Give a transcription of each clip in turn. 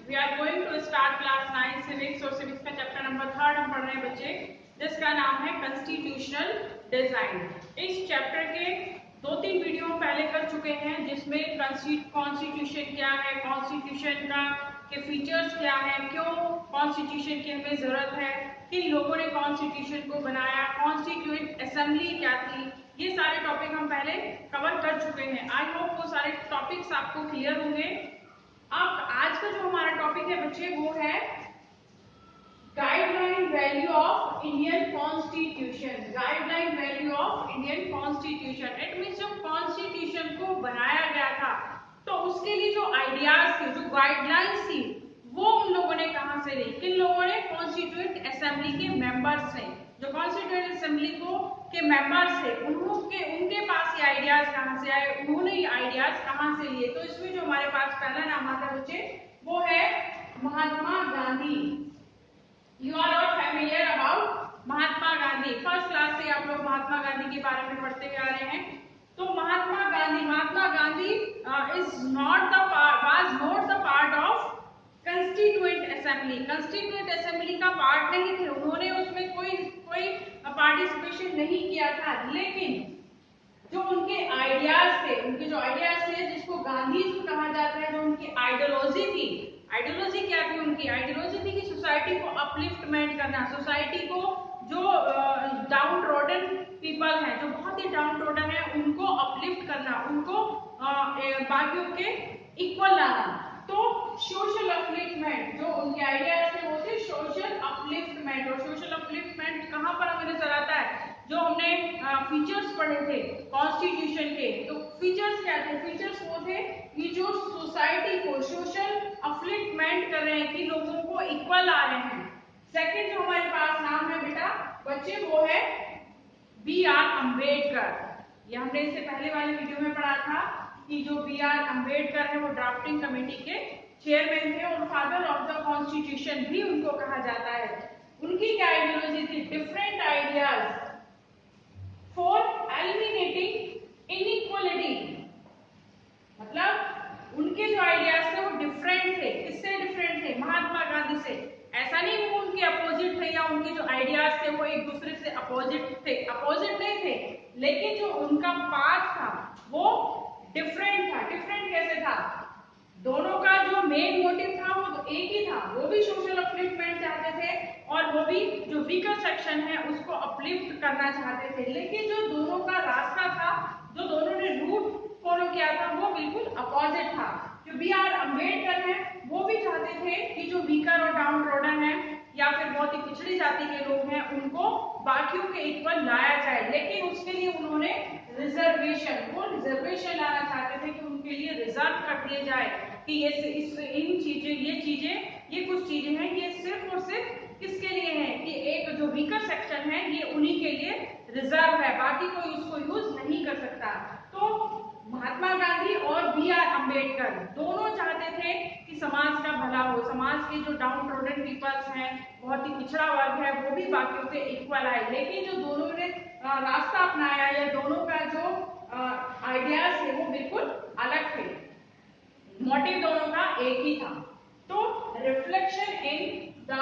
We are going to start class 9 civics और civics का chapter number 3 हम पढ़ रहे हैं बच्चे, जिसका नाम है कॉन्स्टिट्यूशनल डिजाइन। इस चैप्टर के 2-3 वीडियो हम पहले कर चुके हैं, जिसमें कॉन्स्टिट्यूशन क्या है, कॉन्स्टिट्यूशन का के फीचर्स क्या है, क्यों कॉन्स्टिट्यूशन की हमें जरूरत है, किन लोगों ने कॉन्स्टिट्यूशन को बनाया, कॉन्स्टिट्यूएंट असेंबली क्या थी, ये सारे टॉपिक हम पहले कवर कर चुके हैं। आई होप वो सारे टॉपिक्स आपको क्लियर होंगे। अब आज का जो हमारा टॉपिक है बच्चे वो है guideline value of Indian constitution. Guideline value of Indian constitution it means जो कॉन्स्टिट्यूशन को बनाया गया था तो उसके लिए जो आइडियाज थे, जो गाइडलाइंस थी, वो उन लोगों ने कहां से ली, किन लोगों ने, कॉन्स्टिट्यूएंट असेंबली के मेंबर्स ने। जो कॉन्स्टिट्यूएंट असेंबली को के मेंबर्स थे उनके पास ये आइडियाज कहां से आए, उन्होंने ये आइडियाज कहां से लिए। तो इसमें जो हमारे पास पहला नाम आता है बच्चे वो है Mahatma Gandhi. You are all familiar about Mahatma Gandhi. First class से आप लोग महात्मा गांधी के बारे में पढ़ते हुए आ रहे हैं। तो Mahatma Gandhi is not the was not the part of constituent assembly. Constituent assembly का पार्ट नहीं थे, उन्होंने उसमें कोई पार्टिसिपेशन नहीं किया था, लेकिन जो उनके आइडियाज थे, उनके जो आइडियाज थे जिसको गांधी कहा जाता है, जो उनकी आइडियोलॉजी थी, आइडियोलॉजी क्या थी उनकी, आइडियोलॉजी थी कि सोसाइटी को अपलिफ्टमेंट करना, सोसाइटी को जो डाउन ट्रोडन पीपल हैं, जो बहुत ही डाउन ट्रोडन है, उनको अपलिफ्ट करना, उनको बाकियों के इक्वल लाना। तो सोशल अपलिफ्टमेंट जो उनके आइडियाज थे वो थे सोशल अपलिफ्टमेंट। और सोशल अपलिफ्टमेंट कहां पर हमें नजर आता है, जो हमने फीचर्स पढ़े थे कॉन्स्टिट्यूशन के, तो फीचर्स क्या थे, फीचर्स वो थे कि जो सोसाइटी को सोशल अपलिफ्टमेंट कर रहे हैं, कि लोगों को इक्वल आ रहे हैं। सेकंड जो हमारे पास नाम है बेटा बच्चे वो है बी.आर. अम्बेडकर। ये हमने इससे पहले वाले वीडियो में पढ़ा था कि जो बी.आर. अम्बेडकर है वो ड्राफ्टिंग कमेटी के चेयरमैन थे और फादर ऑफ द कॉन्स्टिट्यूशन भी उनको कहा जाता है। उनकी क्या आइडियोलॉजी थी, different ideas for eliminating inequality. मतलब उनके जो आइडियाज थे वो डिफरेंट थे। किससे डिफरेंट थे, महात्मा गांधी से। ऐसा नहीं वो उनके अपोजिट थे या उनके जो आइडियाज थे वो एक दूसरे से अपोजिट थे, अपोजिट नहीं थे, लेकिन जो उनका पाथ था वो डिफरेंट था। डिफरेंट कैसे था, दोनों का जो मेन मोटिव था वो तो एक ही था, वो भी सोशल अपलिफ्टमेंट चाहते थे और वो भी जो वीकर सेक्शन है उसको अपलिफ्ट करना चाहते थे। लेकिन जो दोनों का रास्ता था, जो दोनों ने रूट फॉलो किया था, वो बिल्कुल अपोजिट था। जो बी.आर. अम्बेडकर है वो भी चाहते थे कि जो वीकर और डाउन ट्रोडन है या फिर बहुत ही पिछड़ी जाति के लोग हैं उनको बाकियों के इक्वल लाया जाए, लेकिन उसके लिए उन्होंने रिजर्वेशन लाना चाहते थे कि उनके लिए रिजर्व कर दिए जाए कि ये कुछ चीजें हैं, ये सिर्फ और सिर्फ किसके लिए हैं कि एक जो वीकर सेक्शन है ये उन्हीं के लिए रिजर्व है, बाकी कोई उसको यूज नहीं कर सकता। तो महात्मा गांधी और बी.आर. अम्बेडकर दोनों चाहते थे कि समाज का भला हो, समाज के जो डाउन ट्रोडन पीपल्स हैं, बहुत ही पिछड़ा वर्ग है, वो भी बाकियों के इक्वल आए। लेकिन जो दोनों ने रास्ता अपनाया या दोनों का जो आइडियाज थे वो बिल्कुल अलग थे, मोटिव दोनों का एक ही था। तो रिफ्लेक्शन इन द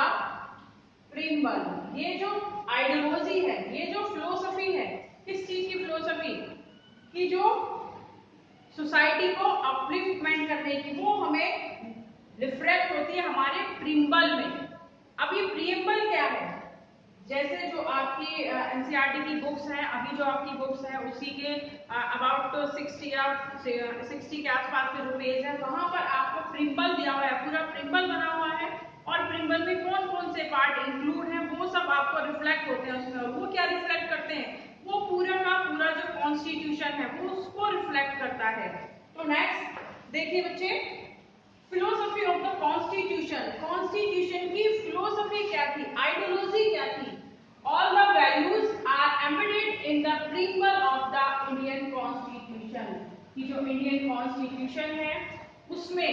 प्रीम्बल, ये जो आइडियोलॉजी है, ये जो फिलोसफी है, किस चीज की फिलोसफी, कि जो सोसाइटी को अपलिफ्टमेंट करने की, वो हमें रिफ्लेक्ट होती है हमारे प्रीम्बल में। अब ये प्रीम्बल क्या है, जैसे जो आपकी एनसीईआरटी की बुक्स हैं, अभी जो आपकी बुक्स है उसी के अबाउट 60 के आसपास के जो पेज है, वहां पर आपको प्रीम्बल दिया हुआ है, पूरा प्रीम्बल बना हुआ है और प्रीम्बल में कौन कौन से पार्ट इंक्लूड हैं वो सब आपको रिफ्लेक्ट होते हैं उसमें। और वो क्या रिफ्लेक्ट करते हैं, वो पूरा का पूरा जो कॉन्स्टिट्यूशन है वो उसको रिफ्लेक्ट करता है। तो नेक्स्ट देखिए बच्चे, philosophy of the constitution. Constitution की फिलोसफी क्या थी, आइडियोलॉजी क्या थी। All the values are embedded in the preamble of the Indian constitution. कि जो इंडियन कॉन्स्टिट्यूशन है उसमें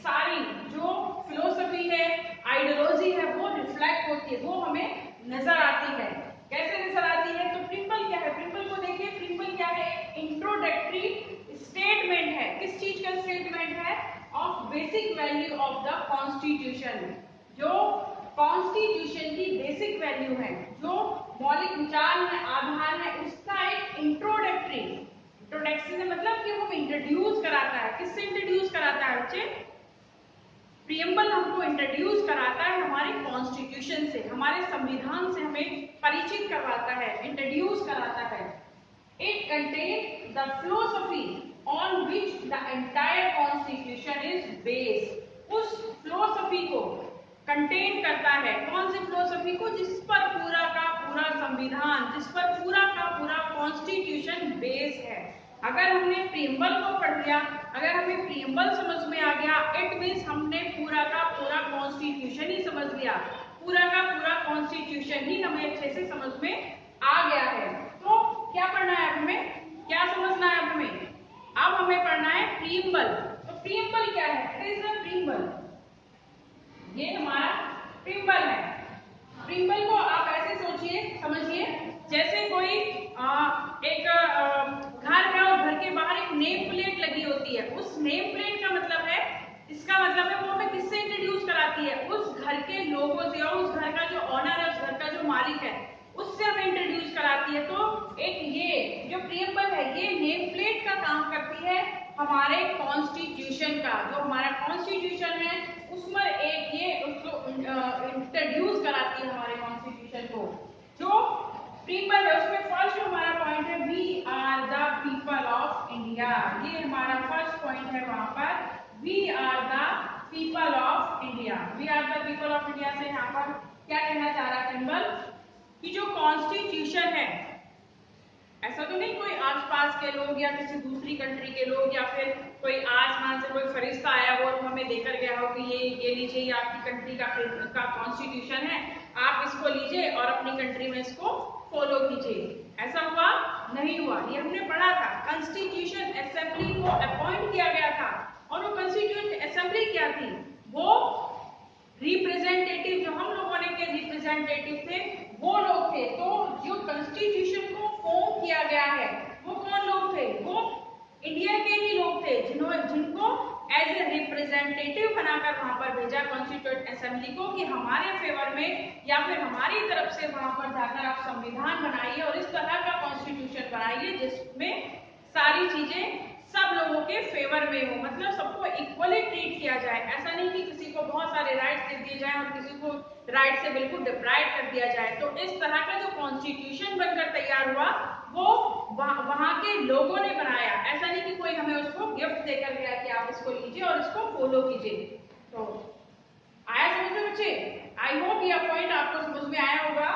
सारी जो फिलोसफी है, आइडियोलॉजी है, वो रिफ्लेक्ट होती है, वो हमें नजर आती है। कैसे नजर आती है, तो प्रीम्बल क्या है, प्रीम्बल को देखिए, प्रीम्बल क्या है, एक इंट्रोडक्टरी स्टेटमेंट है। किस चीज का स्टेटमेंट है, of basic value of the constitution, जो कॉन्स्टिट्यूशन की बेसिक वैल्यू है, जो मौलिक विचार है, आधार है, उसका एक इंट्रोडक्शन से मतलब कि वो इंट्रोड्यूस कराता है। किससे इंट्रोड्यूस कराता है बच्चे? प्रीएम्बल हमको इंट्रोड्यूस कराता है हमारे कॉन्स्टिट्यूशन से, हमारे संविधान से हमें परिचित करवाता है, इंट्रोड्यूस कराता है। It contain the philosophy on which the entire constitution is based. उस फिलोसफी को कंटेन करता है। कौन सी फिलोसफी को? जिस पर पूरा का पूरा संविधान, जिस पर पूरा का पूरा कॉन्स्टिट्यूशन बेस है। अगर हमने प्रीएम्बल को पढ़ लिया, अगर हमें प्रीएम्बल समझ में आ गया, इट मींस हमने पूरा का पूरा कॉन्स्टिट्यूशन ही समझ लिया, पूरा का पूरा कॉन्स्टिट्यूशन ही हमें अच्छे से समझ में आ गया है। तो क्या पढ़ना है हमें? क्या समझना है हमें? अब हमें पढ़ना है प्रीएम्बल। तो प्रीएम्बल क्या है? इट इज द प्रीएम्बल, ये हमारा प्रीएम्बल है। प्रीएम्बल को आप ऐसे सोचिए, समझिए, जैसे कोई एक घर है और घर के बाहर एक नेम प्लेट लगी होती है। उस नेम प्लेट का मतलब है, इसका मतलब है वो हमें किससे इंट्रोड्यूस कराती है? उस घर के लोगों से, और उस घर का जो ऑनर है, उस घर का जो मालिक है, उससे हमें इंट्रोड्यूस कराती है। तो एक ये जो प्रीएम्बल है, ये नेम प्लेट का काम करती है हमारे कॉन्स्टिट्यूशन का। जो हमारा कॉन्स्टिट्यूशन है उसमें एक ये उसको इंट्रोड्यूस कराती है हमारे कॉन्स्टिट्यूशन को। जो प्रीएम्बल है उसमें फर्स्ट हमारा पॉइंट है, we are the people of India. ये हमारा फर्स्ट पॉइंट है वहां पर, we are the people of India. We are the people of India से यहाँ पर क्या कहना चाह रहा है प्रीएम्बल? कि जो कॉन्स्टिट्यूशन है, ऐसा तो नहीं कोई आसपास के लोग या किसी दूसरी कंट्री के लोग या फिर कोई आसमान से कोई फरिश्ता आया हो और हमें देकर गया हो कि ये लीजिए, ये आपकी कंट्री का कॉन्स्टिट्यूशन है, आप इसको लीजिए और अपनी कंट्री में इसको फॉलो कीजिए। ऐसा हुआ? नहीं हुआ। ये हमने पढ़ा था, कॉन्स्टिट्यूशन असेंबली को अपॉइंट किया गया था। और वो कॉन्स्टिट्यूशन असेंबली क्या थी? वो रिप्रेजेंटेटिव, जो हम लोगों ने के रिप्रेजेंटेटिव थे, वो लोग थे। तो जो कॉन्स्टिट्यूशन को फॉर्म किया गया है, वो कौन लोग थे? वो इंडिया के ही लोग थे, जिनको एज ए रिप्रेजेंटेटिव बनाकर वहां पर भेजा कॉन्स्टिट्यूएंट असेंबली को कि हमारे फेवर में या फिर हमारी तरफ से वहां पर जाकर आप संविधान बनाइए और इस तरह का कॉन्स्टिट्यूशन बनाइए जिसमें सारी चीजें सब लोगों के फेवर में हो, मतलब सबको इक्वली ट्रीट किया जाए। ऐसा नहीं कि किसी को बहुत सारे राइट्स दे दिए जाए और किसी को राइट से बिल्कुल डिप्राइव कर दिया जाए। तो इस तरह का जो कॉन्स्टिट्यूशन बनकर तैयार हुआ वो वहां के लोगों ने बनाया। ऐसा नहीं कि कोई हमें उसको गिफ्ट देकर गया कि आप इसको लीजिए और इसको फॉलो कीजिए। तो आया समझ में बच्चे? आई होप यह पॉइंट आपको समझ में आया होगा।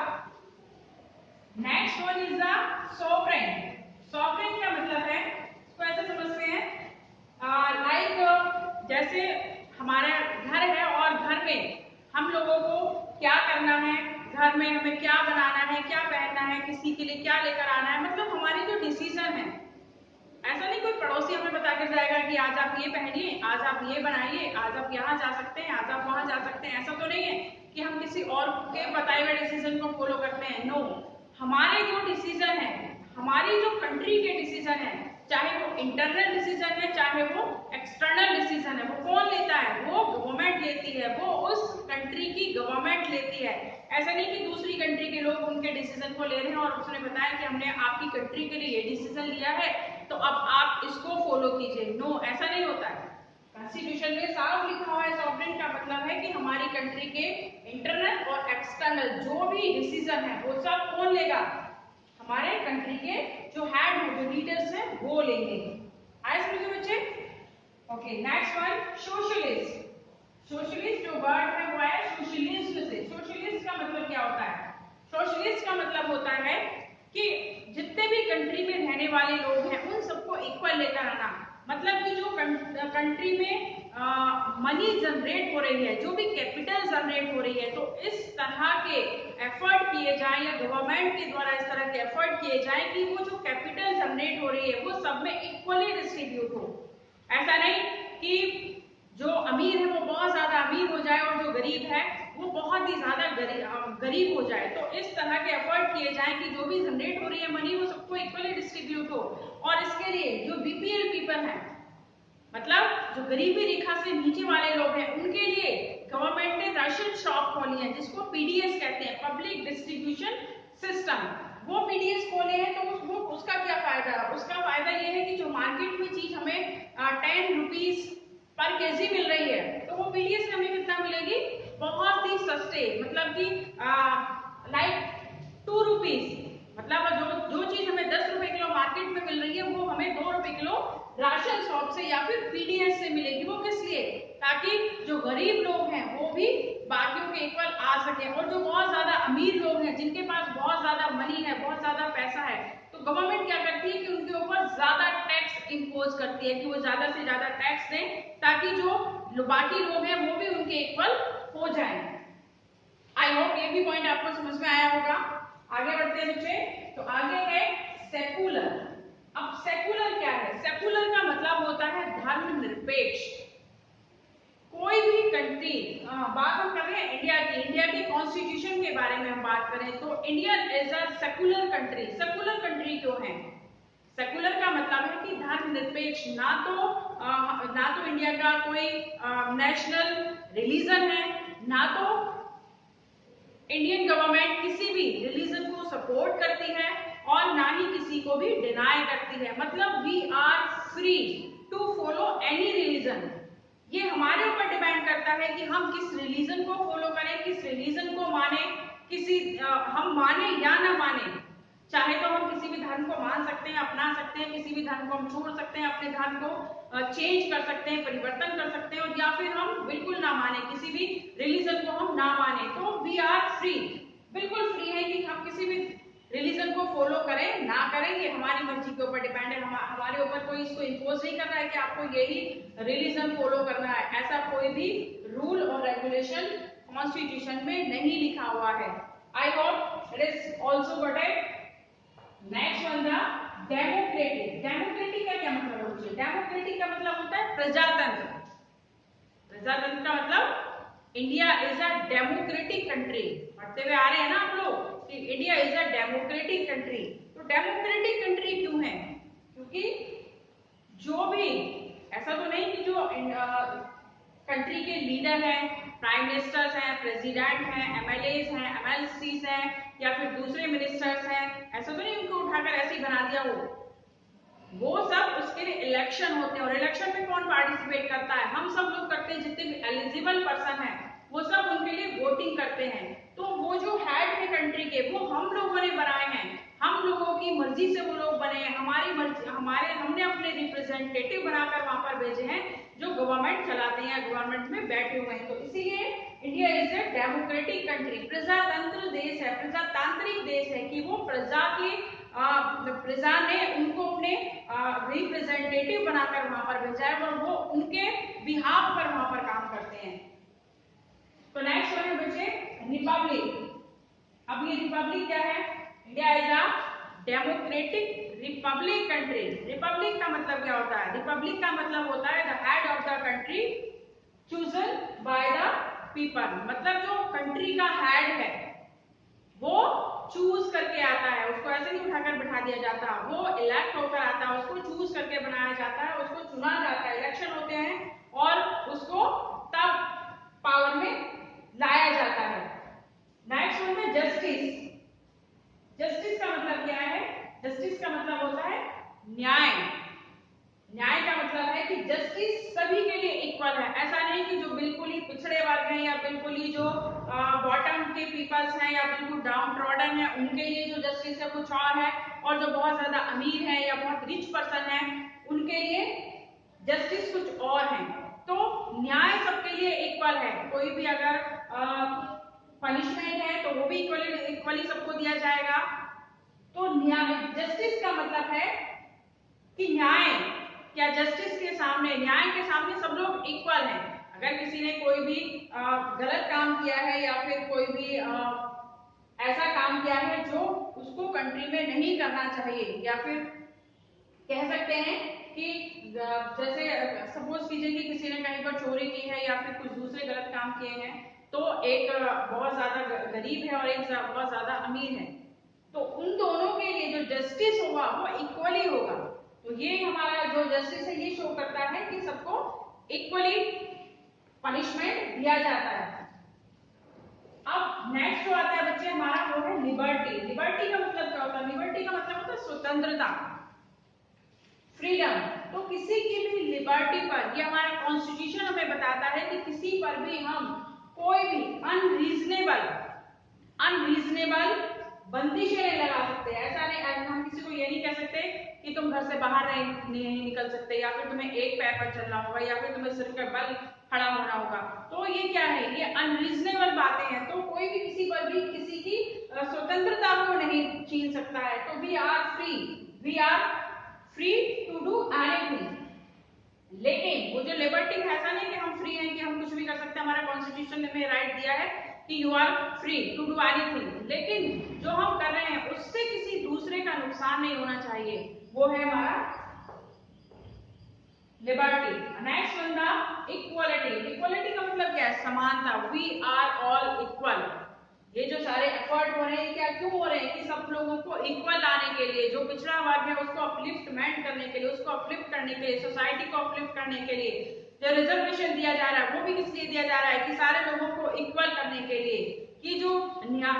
Next one is the sovereign. Sovereign का मतलब है, तो ऐसा समझते हैं लाइक जैसे हमारा घर है और घर में हम लोगों को क्या करना है, घर में हमें क्या बनाना है, क्या पहनना है, किसी के लिए क्या लेकर आना है, मतलब हमारी जो डिसीजन है। ऐसा नहीं कोई पड़ोसी हमें बता कर जाएगा कि आज आप ये पहनिए, आज आप ये बनाइए, आज आप यहाँ जा सकते हैं, आज आप वहां जा सकते हैं। ऐसा तो नहीं है कि हम किसी और के बताए हुए डिसीजन को फॉलो करते हैं। नो, हमारे जो डिसीजन है, हमारी जो कंट्री के डिसीजन है, चाहे वो इंटरनल डिसीजन है चाहे वो एक्सटर्नल डिसीजन है, वो कौन लेता है? वो गवर्नमेंट लेती है, वो उस कंट्री की गवर्नमेंट लेती है। ऐसा नहीं कि दूसरी कंट्री के लोग उनके डिसीजन को ले रहे हैं और उसने बताया कि हमने आपकी कंट्री के लिए ये डिसीजन लिया है तो अब आप इसको फॉलो कीजिए। नो, ऐसा नहीं होता है। कॉन्स्टिट्यूशन में साफ लिखा हुआ है, सॉवरेन का मतलब है कि हमारी कंट्री के इंटरनल और एक्सटर्नल जो भी डिसीजन है वो सब कौन लेगा? हमारे कंट्री के जो हेड है, जो लीडर्स हैं, वो लेंगे। आए समझ में बच्चे? Okay, next one socialist. Socialist जो वर्ड है वो आया सोशलिस्ट से। सोशलिस्ट का मतलब क्या होता है? सोशलिस्ट का मतलब होता है कि जितने भी कंट्री में रहने वाले लोग हैं उन सबको इक्वल लेकर आना। मतलब कि जो कंट्री में मनी जनरेट हो रही है, जो भी कैपिटल जनरेट हो रही है, तो इस तरह के एफर्ट किए जाएं या गवर्नमेंट के द्वारा इस तरह के एफर्ट किए जाएं कि वो जो कैपिटल जनरेट हो रही है वो सब में इक्वली डिस्ट्रीब्यूट हो। ऐसा नहीं कि जो अमीर है वो बहुत ज्यादा अमीर हो जाए और जो गरीब है वो बहुत ही ज्यादा गरीब हो जाए। तो इस तरह के एफर्ट किए जाएं कि जो भी जनरेट हो रही है मनी वो सबको इक्वली डिस्ट्रीब्यूट हो। और इसके लिए जो बीपीएल पीपल है, मतलब जो गरीबी रेखा से नीचे वाले लोग हैं उनके लिए गवर्नमेंट ने राशन शॉप खोली है, जिसको पीडीएस कहते हैं, पब्लिक डिस्ट्रीब्यूशन सिस्टम। वो पीडीएस खोले हैं तो उसका क्या फायदा है? उसका फायदा ये है कि जो मार्केट में चीज हमें 10 रुपीज पर केजी मिल रही है, तो वो पीडीएस में हमें कितना मिलेगी? बहुत ही सस्ते, मतलब कि लाइक 2 रुपीज, मतलब जो चीज हमें 10 रुपए किलो मार्केट में मिल रही है वो हमें 2 रुपए किलो राशन शॉप से या फिर पीडीएस से मिलेगी। वो किस लिए? ताकि जो गरीब लोग हैं वो भी बाकियों के इक्वल आ सके, और जो बहुत ज्यादा अमीर लोग हैं जिनके पास बहुत ज्यादा मनी है, बहुत ज्यादा पैसा है, तो गवर्नमेंट क्या करती है कि उनके ऊपर ज्यादा टैक्स इंपोज करती है कि वो ज्यादा से ज्यादा टैक्स दें, ताकि जो बाकी लोग हैं वो भी उनके इक्वल हो जाएं। आई होप ये भी पॉइंट आपको समझ में आया होगा। आगे बढ़ते हैं बच्चे, तो आगे है सेकुलर। अब सेकुलर क्या है? सेकुलर का मतलब होता है धर्मनिरपेक्ष। कोई भी कंट्री, बात हम कर रहे हैं इंडिया की, इंडिया के कॉन्स्टिट्यूशन के बारे में हम बात करें तो India is a secular country. Secular country क्यों है? सेकुलर का मतलब है कि धर्मनिरपेक्ष। ना तो इंडिया का कोई नेशनल रिलीजन है, ना तो इंडियन गवर्नमेंट किसी भी रिलीजन को सपोर्ट करती है, और ना ही किसी को भी डिनाई करती है। मतलब we are free to follow any religion. ये हमारे ऊपर डिपेंड करता है कि हम किस रिलीजन को फॉलो करें, किस रिलीजन को माने, हम माने या ना माने। चाहे तो हम किसी भी धर्म को मान सकते हैं, अपना सकते हैं, किसी भी धर्म को हम छोड़ सकते हैं, अपने धर्म को चेंज कर सकते हैं, परिवर्तन कर सकते हैं, और या फिर हम बिल्कुल ना माने, किसी भी रिलीजन को हम ना माने। तो वी आर फ्री, बिल्कुल फ्री है कि हम किसी भी रिलीजन को फॉलो करें ना करें, ये हमारी मर्जी के ऊपर डिपेंड है। हमारे ऊपर कोई इसको इम्पोज नहीं कर रहा है कि आपको यही रिलीजन फॉलो करना है। ऐसा कोई भी रूल और रेगुलेशन कॉन्स्टिट्यूशन में नहीं लिखा हुआ है। I hope it is also got it. Next one the democratic. Democratic का क्या मतलब होता है? डेमोक्रेटिक का मतलब होता है प्रजातंत्र। प्रजातंत्र का मतलब India is a democratic country. पढ़ते हुए आ रहे हैं ना आप लोग कि India is a democratic country. तो डेमोक्रेटिक कंट्री क्यों है? क्योंकि जो भी, ऐसा तो नहीं कि जो कंट्री के लीडर हैं, प्राइम मिनिस्टर्स हैं, प्रेसिडेंट हैं, एमएलएस हैं, एमएलसीज हैं, या फिर दूसरे मिनिस्टर्स हैं, ऐसा तो नहीं उनको उठाकर ऐसे ही बना दिया हो। वो सब उसके लिए इलेक्शन होते हैं, और इलेक्शन में कौन पार्टिसिपेट करता है? हम सब लोग करते हैं, जितने भी एलिजिबल पर्सन हैं वो सब उनके लिए वोटिंग करते हैं। तो वो जो हेड है कंट्री के, वो हम लोगों ने बनाए हैं, हम लोगों की मर्जी से वो लोग बने हैं, हमारी मर्जी, हमने अपने रिप्रेजेंटेटिव बनाकर वहां पर भेजे हैं जो गवर्नमेंट चलाते हैं, गवर्नमेंट में बैठे हुए हैं। तो इसीलिए India is a democratic country, प्रजातंत्र देश है, प्रजातांत्रिक देश है कि वो प्रजा ने उनको अपने रिप्रेजेंटेटिव बनाकर वहां पर भेजा है, और वो उनके बिहाफ पर वहां पर काम करते हैं। तो नेक्स्ट वन है बच्चे रिपब्लिक। अब ये रिपब्लिक क्या है? India is a democratic Republic country. Republic का मतलब क्या होता है? रिपब्लिक का मतलब होता है the head of the country chosen by the people. मतलब जो कंट्री का हेड है वो चूज करके आता है, उसको ऐसे नहीं उठाकर बिठा दिया जाता, वो इलेक्ट होकर आता है, उसको चूज करके बनाया जाता है, उसको चुना जाता है, इलेक्शन होते हैं, और उसको तब पावर में लाया जाता है। नेक्स्ट वन है जस्टिस। जस्टिस का मतलब क्या है? जस्टिस का मतलब होता है न्याय। न्याय का मतलब है कि जस्टिस सभी के लिए इक्वल है। ऐसा नहीं कि जो बिल्कुल ही पिछड़े वर्ग हैं, या बिल्कुल ही जो बॉटम के पीपल्स हैं, या बिल्कुल डाउन ट्रॉडन है, उनके लिए जो जस्टिस है कुछ और है, और जो बहुत ज्यादा अमीर है या बहुत रिच पर्सन है उनके लिए जस्टिस कुछ और है। तो न्याय सबके लिए इक्वल है। कोई भी अगर पनिशमेंट है तो वो भी इक्वली सबको दिया जाएगा। तो न्याय, जस्टिस का मतलब है कि न्याय, क्या जस्टिस के सामने, न्याय के सामने सब लोग इक्वल हैं। अगर किसी ने कोई भी गलत काम किया है, या फिर कोई भी ऐसा काम किया है जो उसको कंट्री में नहीं करना चाहिए, या फिर कह सकते हैं कि जैसे सपोज कीजिए कि किसी ने कहीं पर चोरी की है, या फिर कुछ दूसरे गलत काम किए हैं, तो एक बहुत ज्यादा गरीब है और एक बहुत ज्यादा अमीर है, तो उन दोनों के लिए जो जस्टिस होगा वो इक्वली होगा। तो ये हमारा जो जस्टिस है ये शो करता है कि सबको इक्वली पनिशमेंट दिया जाता है। अब नेक्स्ट जो आता है बच्चे हमारा वो है लिबर्टी। लिबर्टी का मतलब क्या होता है? लिबर्टी का मतलब होता है स्वतंत्रता, फ्रीडम। तो किसी की भी लिबर्टी पर, ये हमारा कॉन्स्टिट्यूशन हमें बताता है कि किसी पर भी हम कोई भी अनरीजनेबल बंदिशें नहीं लगा सकते। ऐसा नहीं, हम किसी को ये नहीं कह सकते कि तुम घर से बाहर नहीं निकल सकते, या फिर तुम्हें एक पैर पर चलना होगा, या फिर तुम्हें सिर के बल खड़ा होना होगा। तो ये क्या है? ये अनरीजनेबल बातें हैं। तो कोई भी किसी पर भी किसी की स्वतंत्रता को नहीं छीन सकता है। तो we are free to do anything. लेकिन वो जो लिबर्टी है, ऐसा नहीं कि हम फ्री हैं कि हम कुछ भी कर सकते हैं। हमारा कॉन्स्टिट्यूशन ने हमें राइट दिया है कि you are free to do anything, लेकिन जो हम कर रहे हैं उससे किसी दूसरे का नुकसान नहीं होना चाहिए, वो है हमारा लिबर्टी। नेक्स्ट वन था इक्वालिटी। इक्वालिटी का मतलब क्या है? समानता। We are all equal. ये जो सारे एफर्ट हो रहे हैं, क्या क्यों हो रहे हैं? कि सब लोगों को इक्वल लाने के लिए, जो पिछड़ा वर्ग है उसको अपलिफ्टमेंट करने के लिए, उसको अपलिफ्ट करने के लिए, सोसाइटी को अपलिफ्ट करने के लिए जो रिजर्वेशन दिया जा रहा है वो भी किस लिए दिया जा रहा है? कि सारे लोगों को इक्वल करने के लिए, कि जो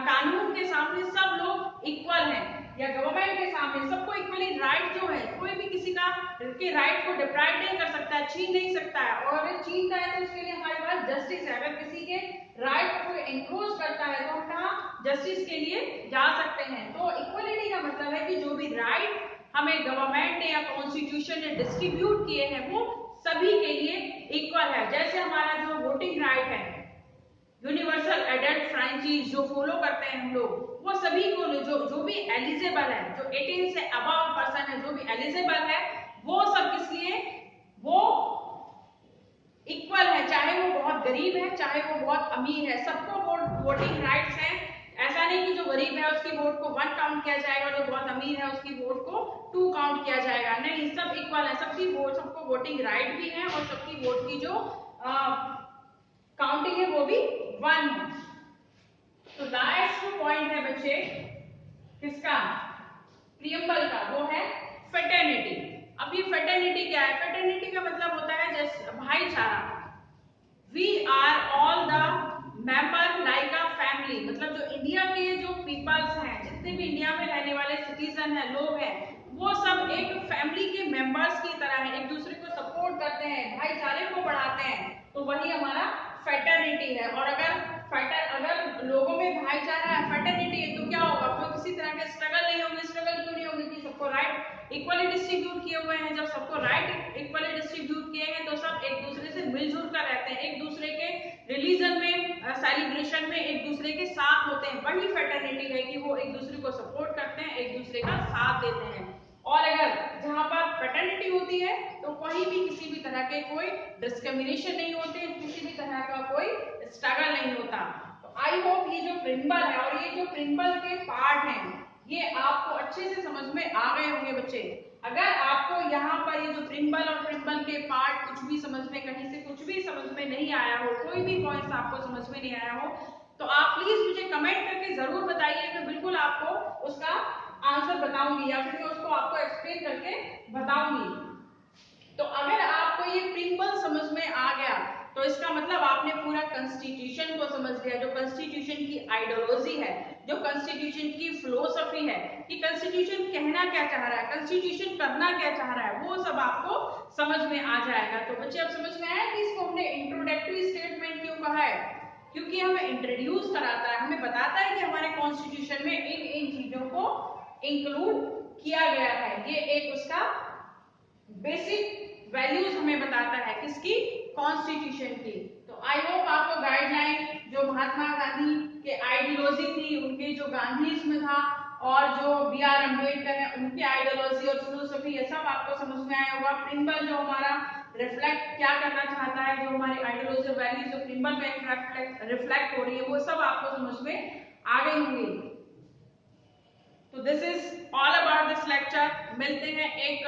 कानून के सामने सब लोग इक्वल हैं, या गवर्नमेंट के सामने सबको इक्वली राइट जो है, कोई भी किसी का के राइट को डिप्राइव नहीं कर सकता है, छीन नहीं सकता है। और अगर छीनता है तो उसके लिए हमारे पास जस्टिस है। अगर किसी के राइट को इंक्रोच करता है तो हम कहाँ जस्टिस के लिए जा सकते हैं। तो इक्वलिटी का मतलब है कि जो भी राइट हमें गवर्नमेंट ने या कॉन्स्टिट्यूशन ने डिस्ट्रीब्यूट किए हैं वो सभी के लिए इक्वल है। जैसे हमारा जो वोटिंग राइट है, यूनिवर्सल एडल्ट फ्रेंचाइज जो फॉलो करते हैं हम लोग, वो सभी को जो भी एलिजिबल है, जो 18 से अबव पर्सन है, जो भी एलिजिबल है, वो सब किस लिए? वो इक्वल है। चाहे वो बहुत गरीब है, चाहे वो बहुत अमीर है, सबको वोटिंग राइट्स हैं। ऐसा नहीं कि जो गरीब है उसकी वोट को 1 काउंट किया जाएगा, जो बहुत अमीर है उसकी वोट को 2 काउंट किया जाएगा। नहीं, सब इक्वल है। सबकी वोट, सबको वोटिंग राइट भी है, और सबकी वोट की जो काउंटिंग है वो भी 1 है। तो लास्ट जो पॉइंट है बच्चे किसका? प्रियम्बल का, वो है फ्रेटर्निटी। अब ये फ्रेटर्निटी क्या है? फ्रेटर्निटी का मतलब होता है जैसे भाईचारा। We are all the member like a family. मतलब जो इंडिया के जो पीपल्स हैं, जितने भी इंडिया में रहने वाले सिटीजन हैं, लोग हैं, वो सब एक फैमिली के मेंबर्स की तरह हैं, एक दूसरे को सपोर्ट करते हैं, भाईचारे को बढ़ाते हैं। तो वही हमारा फ्रेटर्निटी है। और अगर लोगों में भाईचारा है, फ्रेटर्निटी है, तो क्या होगा? कोई किसी तरह के स्ट्रगल नहीं होंगे। स्ट्रगल क्यों नहीं होंगे? कि सबको राइट इक्वली डिस्ट्रीब्यूट किए हुए हैं। जब सबको राइट इक्वली डिस्ट्रीब्यूट किए हैं तो सब एक दूसरे से मिलजुल कर रहते हैं, एक दूसरे के रिलीजन में, सेलिब्रेशन में एक दूसरे के साथ होते हैं। वही फ्रेटर्निटी है कि वो एक दूसरे को सपोर्ट करते हैं, एक दूसरे का साथ देते हैं। और अगर जहां पर फ्रेटर्निटी होती है तो कहीं भी किसी भी तरह के कोई डिस्क्रिमिनेशन नहीं होते, किसी भी तरह का कोई स्ट्रगल नहीं होता। तो आई होप ये जो प्रिंसिपल है और ये जो प्रिंसिपल के पार्ट हैं, ये आपको अच्छे से समझ में आ गए होंगे बच्चे। अगर आपको यहाँ पर ये जो प्रिंसिपल और प्रिंसिपल के पार्ट कुछ भी समझ में, कहीं से कुछ भी समझ में नहीं आया हो, कोई भी पॉइंट आपको समझ में नहीं आया हो, तो आप प्लीज मुझे कमेंट करके जरूर बताइए। मैं बिल्कुल आपको उसका आंसर बताऊंगी, या फिर मैं उसको आपको एक्सप्लेन करके बताऊंगी। तो अगर आपको ये प्रिंसिपल समझ में आ गया तो इसका मतलब आपने पूरा कॉन्स्टिट्यूशन को समझ लिया। जो कॉन्स्टिट्यूशन की आइडियोलॉजी है, जो कॉन्स्टिट्यूशन की फिलोसफी है, कि कॉन्स्टिट्यूशन कहना क्या चाह रहा है, कॉन्स्टिट्यूशन करना क्या चाह रहा है, वो सब आपको समझ में आ जाएगा। तो बच्चे अब समझ में आया कि इसको हमने इंट्रोडक्टरी स्टेटमेंट क्यों कहा है? क्योंकि हमें इंट्रोड्यूस कराता है, हमें बताता है कि हमारे कॉन्स्टिट्यूशन में इन इन चीजों को इंक्लूड किया गया है। ये एक उसका बेसिक वैल्यूज हमें बताता है, किसकी? कॉन्स्टिट्यूशन की। तो आई होप आपको गाइडलाइन जो महात्मा गांधी के आइडियोलॉजी थी, उनके जो गांधीज्म था, और जो बी आर अम्बेडकर है उनकी आइडियोलॉजी और फिलोसफी, ये सब आपको समझ में आया होगा। प्रिंसिपल जो हमारा रिफ्लेक्ट क्या करना चाहता है, जो हमारी आइडियोलॉजी और वैल्यूज जो प्रिंसिपल में रिफ्लेक्ट हो रही है, वो सब आपको समझ में आ गई होंगी। तो this is all about this lecture. मिलते हैं एक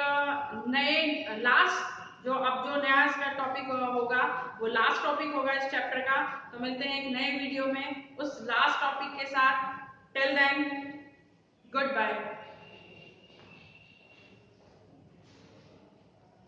नए लास्ट जो नया इसका टॉपिक होगा, वो लास्ट टॉपिक होगा इस चैप्टर का। तो मिलते हैं एक नए वीडियो में उस लास्ट टॉपिक के साथ। Till then, good bye.